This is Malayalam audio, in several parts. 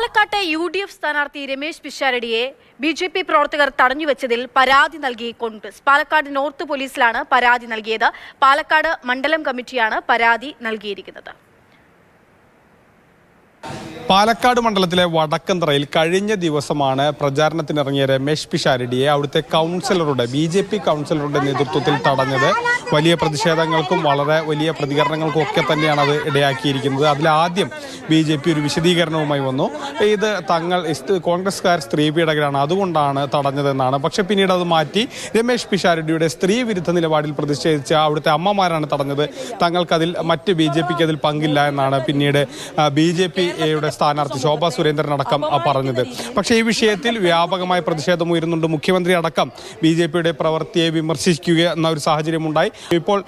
പാലക്കാട്ടെ UDF സ്ഥാനാർത്ഥി രമേശ് പിഷാരടിയെ BJP പ്രവർത്തകർ തടഞ്ഞുവെച്ചതിൽ പരാതി നൽകി കോൺഗ്രസ്. പാലക്കാട് നോർത്ത് പോലീസിലാണ് പരാതി നൽകിയത്. പാലക്കാട് മണ്ഡലം കമ്മിറ്റിയാണ് പരാതി നൽകിയിരിക്കുന്നത്. പാലക്കാട് മണ്ഡലത്തിലെ വടക്കന്തറയിൽ കഴിഞ്ഞ ദിവസമാണ് പ്രചാരണത്തിനിറങ്ങിയ രമേശ് പിഷാരടിയെ അവിടുത്തെ BJP കൗൺസിലറുടെ നേതൃത്വത്തിൽ തടഞ്ഞത്. വലിയ പ്രതിഷേധങ്ങൾക്കും വളരെ വലിയ പ്രതികരണങ്ങൾക്കും ഒക്കെ തന്നെയാണ് അത് ഇടയാക്കിയിരിക്കുന്നത്. അതിലാദ്യം BJP ഒരു വിശദീകരണവുമായി വന്നു. ഇത് കോൺഗ്രസ്സുകാർ സ്ത്രീ പീഡകരാണ്, അതുകൊണ്ടാണ് തടഞ്ഞതെന്നാണ്. പക്ഷെ പിന്നീട് അത് മാറ്റി രമേശ് പിഷാരടിയുടെ സ്ത്രീ വിരുദ്ധ നിലപാടിൽ പ്രതിഷേധിച്ച അവിടുത്തെ അമ്മമാരാണ് തടഞ്ഞത്. തങ്ങൾക്കതിൽ BJPക്ക് അതിൽ പങ്കില്ല എന്നാണ് പിന്നീട് BJPയുടെ സ്ഥാനാർത്ഥി ശോഭാ സുരേന്ദ്രൻ അടക്കം പറഞ്ഞത്. പക്ഷേ ഈ വിഷയത്തിൽ വ്യാപകമായ പ്രതിഷേധം ഉയരുന്നുണ്ട്. മുഖ്യമന്ത്രി അടക്കം BJPയുടെ പ്രവൃത്തിയെ വിമർശിക്കുക എന്ന ഒരു സാഹചര്യമുണ്ടായി. ഇപ്പോൾ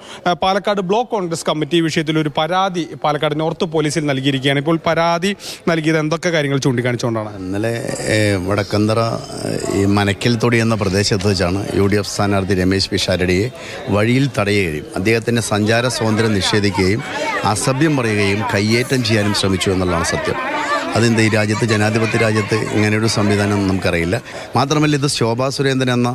പാലക്കാട് ബ്ലോക്ക് കോൺഗ്രസ് കമ്മിറ്റി ഈ വിഷയത്തിൽ ഒരു പരാതി പാലക്കാട് നോർത്ത് പോലീസിൽ നൽകിയിരിക്കുകയാണ്. ഇപ്പോൾ പരാതി നൽകിയത് എന്തൊക്കെ കാര്യങ്ങൾ ചൂണ്ടിക്കാണിച്ചുകൊണ്ടാണ്? ഇന്നലെ വടക്കന്തറ ഈ മനക്കൽ തൊടി എന്ന പ്രദേശത്ത് വെച്ചാണ് UDF സ്ഥാനാർത്ഥി രമേശ് പിഷാരടിയെ വഴിയിൽ തടയുകയും അദ്ദേഹത്തിൻ്റെ സഞ്ചാര സ്വാതന്ത്ര്യം നിഷേധിക്കുകയും അസഭ്യം പറയുകയും കയ്യേറ്റം ചെയ്യാനും ശ്രമിച്ചു എന്നുള്ളതാണ് സത്യം. അതെന്താ ഈ രാജ്യത്ത്, ജനാധിപത്യ രാജ്യത്ത് ഇങ്ങനെയൊരു സംവിധാനം നമുക്കറിയില്ല. മാത്രമല്ല ഇത് ശോഭാ സുരേന്ദ്രൻ എന്ന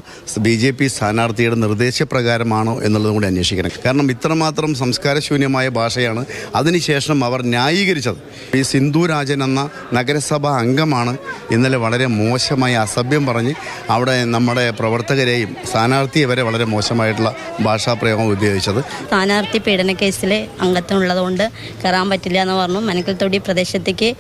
BJP സ്ഥാനാർത്ഥിയുടെ നിർദ്ദേശപ്രകാരമാണോ എന്നുള്ളതും കൂടി അന്വേഷിക്കണം. കാരണം ഇത്രമാത്രം സംസ്കാരശൂന്യമായ ഭാഷയാണ് അതിനുശേഷം അവർ ന്യായീകരിച്ചത്. ഈ സിന്ധുരാജൻ എന്ന നഗരസഭാ അംഗമാണ് ഇന്നലെ വളരെ മോശമായി അസഭ്യം പറഞ്ഞ് അവിടെ നമ്മുടെ പ്രവർത്തകരെയും സ്ഥാനാർത്ഥിയെ വരെ വളരെ മോശമായിട്ടുള്ള ഭാഷാപ്രയോഗം ഉപയോഗിച്ചത്. സ്ഥാനാർത്ഥി പീഡന കേസിൽ അംഗത്വമുള്ളതുകൊണ്ട് കയറാൻ പറ്റില്ല എന്ന് പറഞ്ഞു. മനക്കൽ തൊടി പ്രദേശത്തേക്ക്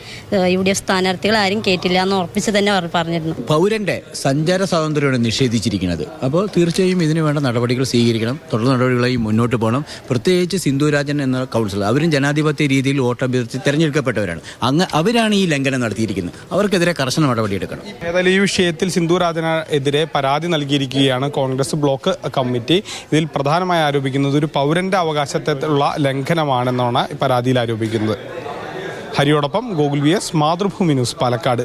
UDF സ്ഥാനാർത്ഥികൾ ആരും കേട്ടില്ല എന്ന് ഉറപ്പിച്ച് തന്നെ പറഞ്ഞിരുന്നു. പൗരന്റെ സഞ്ചാര സ്വാതന്ത്ര്യമാണ് നിഷേധിച്ചിരിക്കുന്നത്. അപ്പോൾ തീർച്ചയായും ഇതിനു വേണ്ട നടപടികൾ സ്വീകരിക്കണം. തുടർ നടപടികളായി മുന്നോട്ട് പോകണം. പ്രത്യേകിച്ച് സിന്ധുരാജൻ എന്ന കൗൺസിലർ, അവരും ജനാധിപത്യ രീതിയിൽ വോട്ടഭ്യർത്ഥിച്ച് തെരഞ്ഞെടുക്കപ്പെട്ടവരാണ്. അവരാണ് ഈ ലംഘനം നടത്തിയിരിക്കുന്നത്. അവർക്കെതിരെ കർശന നടപടിയെടുക്കണം. ഏതായാലും ഈ വിഷയത്തിൽ സിന്ധുരാജനെതിരെ പരാതി നൽകിയിരിക്കുകയാണ് കോൺഗ്രസ് ബ്ലോക്ക് കമ്മിറ്റി. ഇതിൽ പ്രധാനമായി ആരോപിക്കുന്നത് ഒരു പൗരന്റെ അവകാശത്തിലുള്ള ലംഘനമാണെന്നാണ് പരാതിയിൽ ആരോപിക്കുന്നത്. ഹരിയോടൊപ്പം ഗോകുൽ VS, മാതൃഭൂമി ന്യൂസ്, പാലക്കാട്.